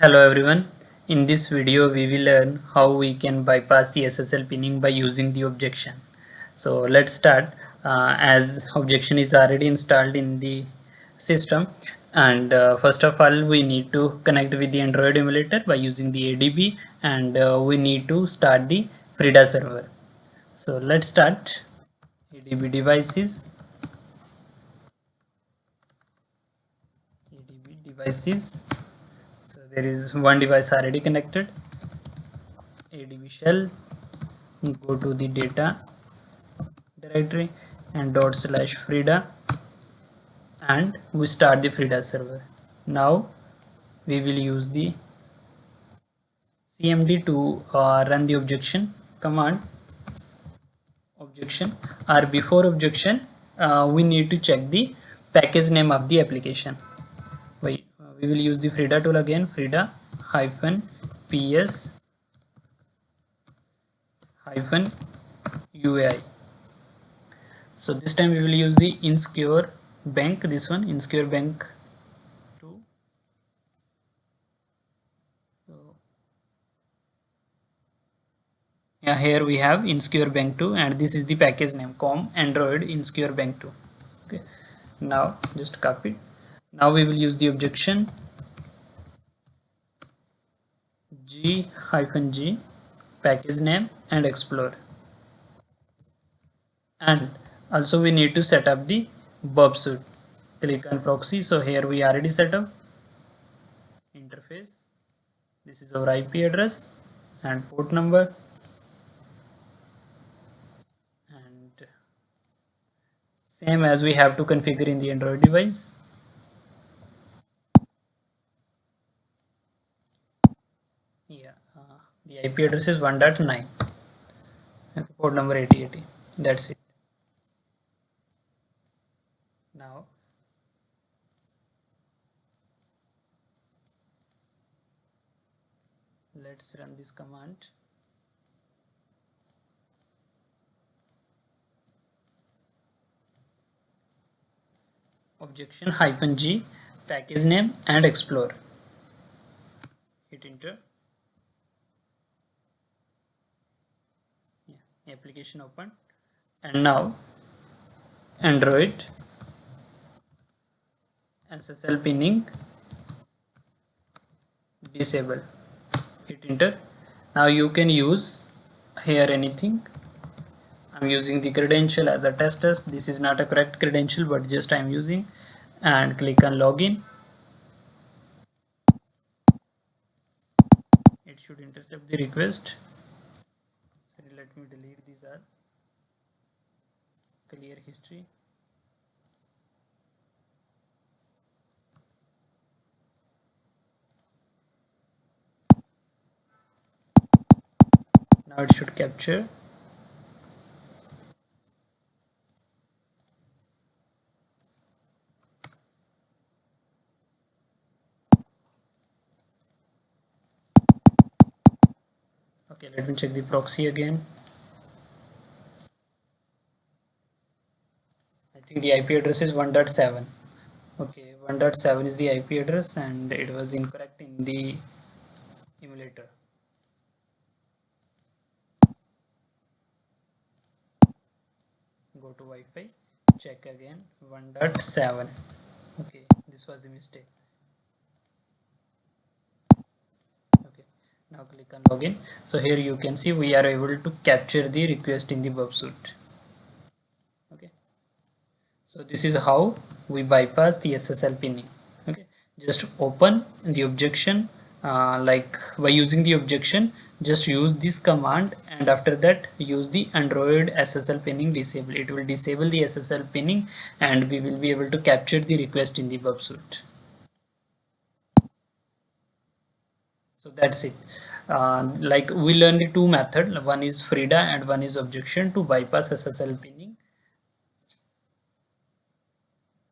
Hello everyone. In this video we will learn how we can bypass the SSL pinning by using the objection. So let's start. As objection is already installed in the system, and first of all we need to connect with the Android emulator by using the ADB, and we need to start the Frida server. So let's start. ADB devices, ADB devices. So there is one device already connected. ADB shell, go to the data directory and /Frida, and we start the Frida server. Now we will use the cmd to run the objection command. Objection, or before objection we need to check the package name of the application. We will use the Frida tool again. Frida hyphen ps hyphen uai. So this time we will use the insecure bank, this one, insecure bank 2. So yeah, here we have insecure bank 2, and this is the package name com android insecure bank 2. Okay, now just copy it. Now we will use the objection g package name and explore, and also we need to set up the Burp Suite. Click on proxy. So here we already set up interface. This is our IP address and port number, and same as we have to configure in the Android device. Yeah, the IP address is 1.9. Okay, port number 8080. That's it. Now let's run this command. Objection -g package name and explore. Hit enter. Yeah, application open, and now Android SSL pinning disable. Hit enter. Now you can use here anything. I'm using the credential as a test. This is not a correct credential, but just I'm using, and click on login. It should intercept the request. Sorry, let me delete these are clear history. Now it should capture. Okay, let me check the proxy again. I think the IP address is 1.7. Okay, 1.7 is the IP address, and it was incorrect in the emulator. Go to Wi-Fi, check again, 1.7. Okay, this was the mistake. Okay, now click on login. So here you can see we are able to capture the request in the Burp Suite. Okay, so this is how we bypass the SSL pinning. Okay, just open the objection, like by using the objection, just use this command, and after that use the Android SSL pinning disable. It will disable the SSL pinning, and we will be able to capture the request in the Burp Suite. So that's it. Like we learned the two methods, one is Frida and one is objection to bypass SSL pinning.